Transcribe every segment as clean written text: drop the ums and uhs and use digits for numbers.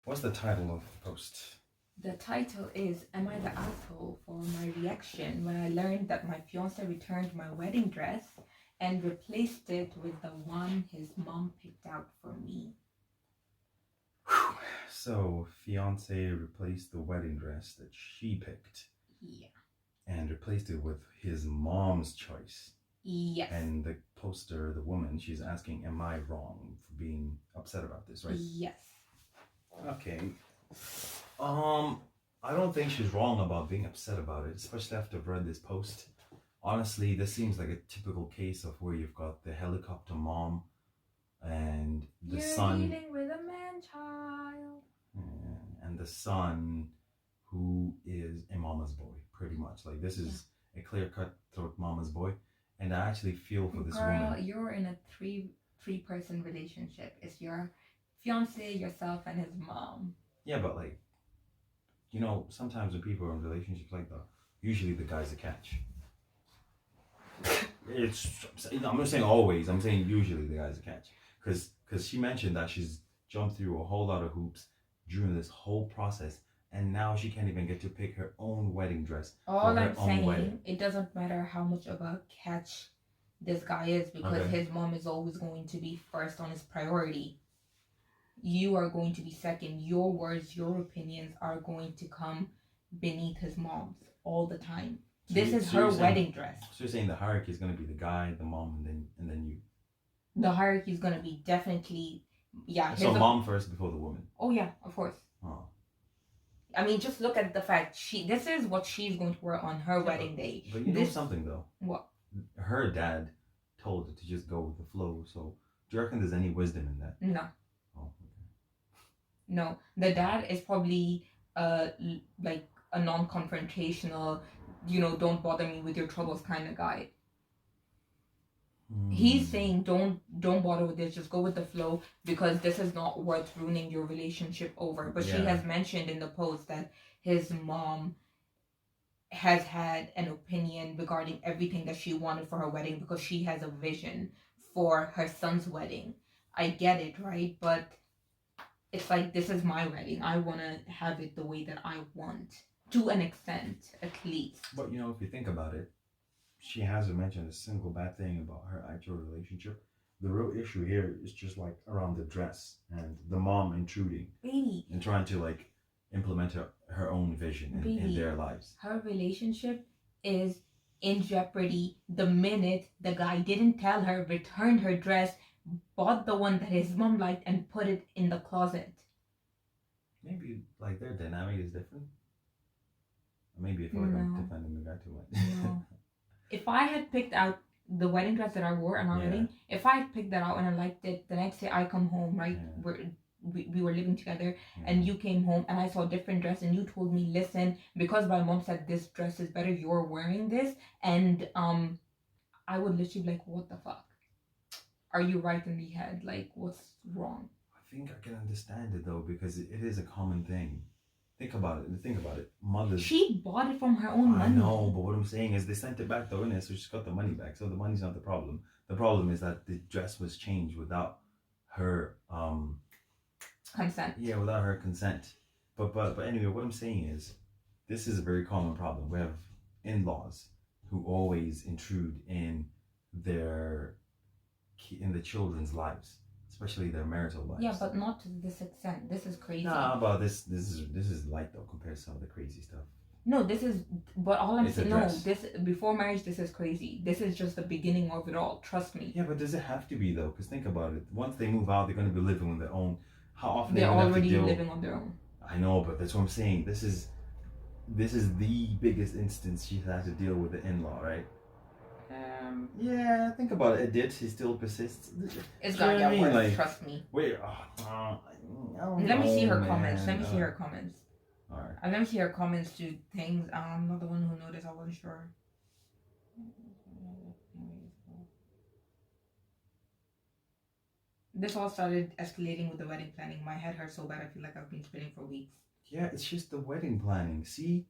What's the title of the post? The title is Am I the Asshole for my reaction when I learned that my fiance returned my wedding dress and replaced it with the one his mom picked out for me? So, fiance replaced the wedding dress that she picked. Yeah. And replaced it with his mom's choice. Yes. And the poster, the woman, she's asking, am I wrong for being upset about this, right? Yes. Okay. I don't think she's wrong about being upset about it, especially after I've read this post. Honestly, this seems like a typical case of where you've got the helicopter mom and the son. You're dealing with a man-child. And the son who is a mama's boy, pretty much. Like, this is a clear-cut throat mama's boy. And I actually feel for this woman. Girl, you're in a three-person relationship. It's your fiance, yourself, and his mom. Yeah, but like, sometimes when people are in relationships like that, usually the guy's a catch. I'm not saying always. I'm saying usually the guy's a catch. Because she mentioned that she's jumped through a whole lot of hoops during this whole process, and now she can't even get to pick her own wedding dress. All I'm saying, it doesn't matter how much of a catch this guy is, because his mom is always going to be first on his priority. You are going to be second. Your words, your opinions are going to come beneath his mom's all the time. This is her wedding dress. So you're saying the hierarchy is going to be the guy, the mom, and then you. The hierarchy is going to be definitely, So mom first before the woman. Oh yeah, of course. Oh. I mean, just look at the fact this is what she's going to wear on her wedding day. But you know something though. What? Her dad told her to just go with the flow. So do you reckon there's any wisdom in that? No. Oh, okay. No, the dad is probably like a non-confrontational, don't bother me with your troubles kind of guy. He's saying don't bother with this, just go with the flow, because this is not worth ruining your relationship over. But she has mentioned in the post that his mom has had an opinion regarding everything that she wanted for her wedding, because she has a vision for her son's wedding. I get it, right? But it's like, this is my wedding. I want to have it the way that I want, to an extent, at least. But if you think about it, she hasn't mentioned a single bad thing about her actual relationship. The real issue here is just like around the dress and the mom intruding. Baby. And trying to like implement her own vision in their lives. Her relationship is in jeopardy the minute the guy didn't tell her, returned her dress, bought the one that his mom liked, and put it in the closet. Maybe like their dynamic is different. Maybe I feel like I'm defending the guy too much. No. If I had picked out the wedding dress that I wore on our wedding, if I had picked that out and I liked it, the next day I come home, right? We were living together, and you came home and I saw a different dress, and you told me, listen, because my mom said this dress is better, you're wearing this, and I would literally be like, what the fuck? Are you right in the head? Like, what's wrong? I think I can understand it though, because it is a common thing. Think about it. Mothers. She bought it from her own money. I know, but what I'm saying is they sent it back though, innit? So she got the money back. So the money's not the problem. The problem is that the dress was changed without her consent. Yeah, without her consent. But anyway, what I'm saying is, this is a very common problem. We have in-laws who always intrude in the children's lives, especially their marital lives. Yeah, but not to this extent. This is crazy. Nah, but this is light though compared to some of the crazy stuff. No, this is. But all I'm saying, this before marriage, this is crazy. This is just the beginning of it all. Trust me. Yeah, but does it have to be though? Because think about it. Once they move out, they're going to be living on their own. How often they're already living on their own. I know, but that's what I'm saying. This is the biggest instance she had to deal with the in-law, right? Yeah, think about it. He still persists. It's gonna get worse. Like, trust me. Wait. Let me see her comments. Let me see her comments. All right. Let me see her comments to things. I'm not the one who noticed. I wasn't sure. This all started escalating with the wedding planning. My head hurts so bad. I feel like I've been spinning for weeks. Yeah, it's just the wedding planning. See,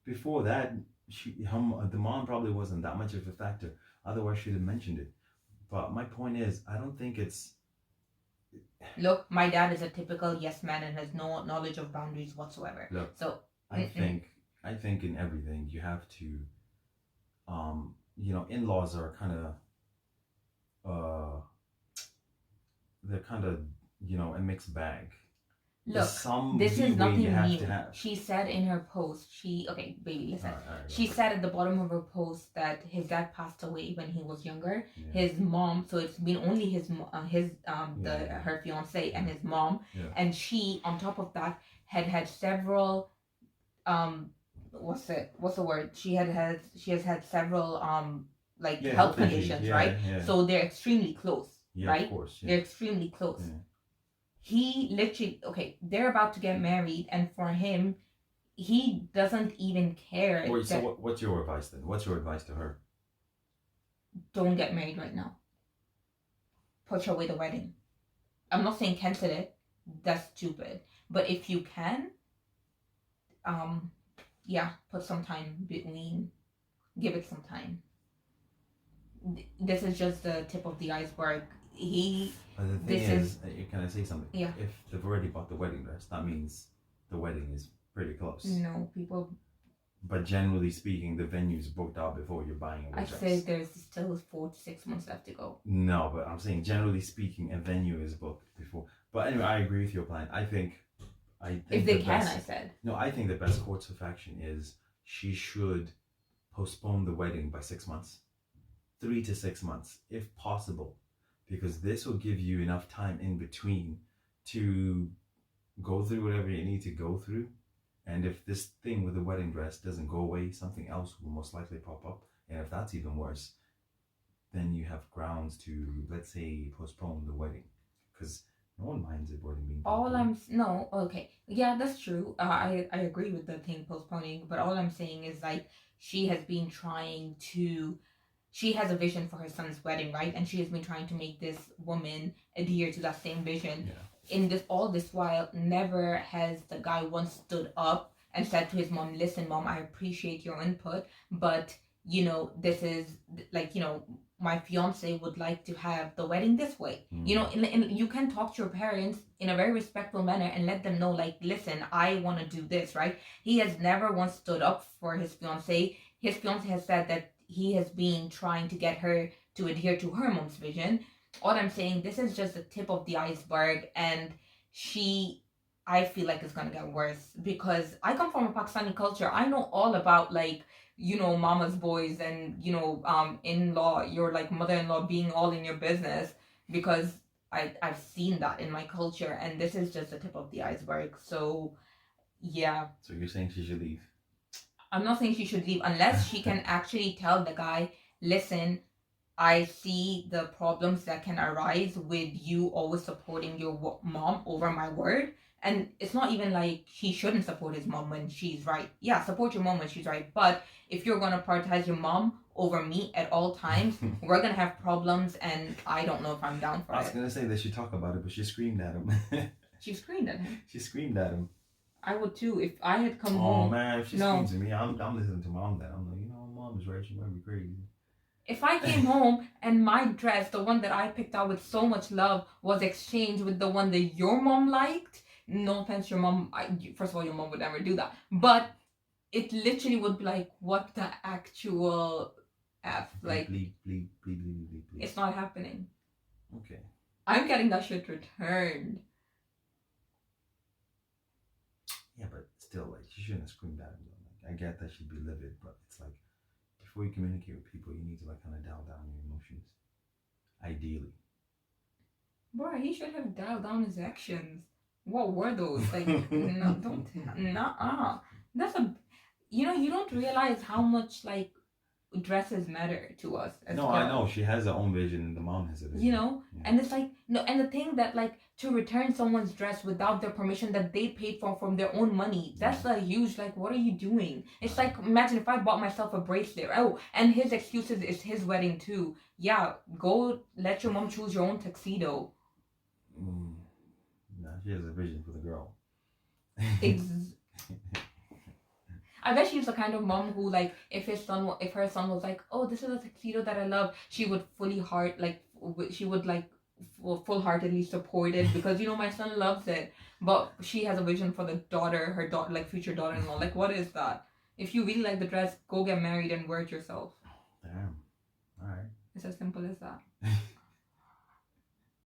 before that, the mom probably wasn't that much of a factor. Otherwise, she'd have mentioned it. But my point is, I don't think it's Look, my dad is a typical yes man and has no knowledge of boundaries whatsoever. Look, So I think I think in everything you have to, in-laws are kind of, uh, they're kind of, a mixed bag. There's look, some this is leeway you nothing have new. to have. She said in her post, okay, baby, listen. All right, She said at the bottom of her post that his dad passed away when he was younger. Yeah. His mom, so it's been only her fiance and Yeah. his mom, Yeah. and she on top of that had several what's the word? She has had several like health conditions, right? Yeah. So they're extremely close, Yeah, right? of course. Yeah. They're extremely close. Yeah. He literally, okay, they're about to get married, and for him, he doesn't even care. Wait, so what's your advice then? What's your advice to her? Don't get married right now. Push away the wedding. I'm not saying cancel it. That's stupid. But if you can, yeah, put some time between. Give it some time. This is just the tip of the iceberg. But the thing is, can I say something? Yeah. If they've already bought the wedding dress, that means the wedding is pretty close. No, people. But generally speaking, the venue's booked out before you're buying a dress. I say there's still 4 to 6 months left to go. No, but I'm saying generally speaking, a venue is booked before. But anyway, I agree with your plan. I think if they can, I said. No, I think the best course of action is she should postpone the wedding by 6 months, 3 to 6 months, if possible, because this will give you enough time in between to go through whatever you need to go through. And if this thing with the wedding dress doesn't go away, something else will most likely pop up. And if that's even worse, then you have grounds to, let's say, postpone the wedding, because no one minds it wedding being postponed. Okay, yeah, that's true. I agree with the thing postponing, but all I'm saying is like she has been trying to. She has a vision for her son's wedding, right? And she has been trying to make this woman adhere to that same vision. Yeah. In this while, never has the guy once stood up and said to his mom, "Listen, mom, I appreciate your input, but this is like my fiance would like to have the wedding this way." And you can talk to your parents in a very respectful manner and let them know, like, listen, I want to do this, right? He has never once stood up for his fiance. His fiance has said that he has been trying to get her to adhere to her mom's vision. All I'm saying, this is just the tip of the iceberg, and I feel like it's gonna get worse because I come from a Pakistani culture. I know all about like mama's boys and in-law, your like mother-in-law being all in your business, because I've seen that in my culture, and this is just the tip of the iceberg. So yeah. So you're saying she should leave? I'm not saying she should leave unless she can actually tell the guy, listen, I see the problems that can arise with you always supporting your mom over my word. And it's not even like he shouldn't support his mom when she's right. Yeah, support your mom when she's right. But if you're going to prioritize your mom over me at all times, we're going to have problems, and I don't know if I'm down for it. I was going to say they should talk about it, but she screamed at him. She screamed at him? She screamed at him. I would too. If I had come home. Oh man, if she screams at me, I'm listening to mom then. I'm like, mom is right. She might be crazy. If I came home and my dress, the one that I picked out with so much love, was exchanged with the one that your mom liked, no offense, your mom, first of all, your mom would never do that. But it literally would be like, what the actual F? Like, bleep. It's not happening. Okay. I'm getting that shit returned. Yeah, but still, like, she shouldn't have screamed at him. Like, I get that she'd be livid, but it's like, before you communicate with people, you need to like kind of dial down your emotions. Ideally. Boy, he should have dialed down his actions. What were those? Like, no, don't. Nuh-uh. That's you don't realize how much like dresses matter to us. No, I know she has her own vision, and the mom has a vision. Yeah. And it's like no, and the thing that like to return someone's dress without their permission that they paid for from their own money, that's a huge like. What are you doing? It's like imagine if I bought myself a bracelet. Oh, and his excuses is his wedding too. Yeah, go let your mom choose your own tuxedo. No, she has a vision for the girl. I bet she's the kind of mom who, like, if her son was like, "Oh, this is a tuxedo that I love," she would fully she would like full-heartedly support it because my son loves it, but she has a vision for the daughter, her daughter, like future daughter-in-law. Like, what is that? If you really like the dress, go get married and wear it yourself. Damn. All right. It's as simple as that.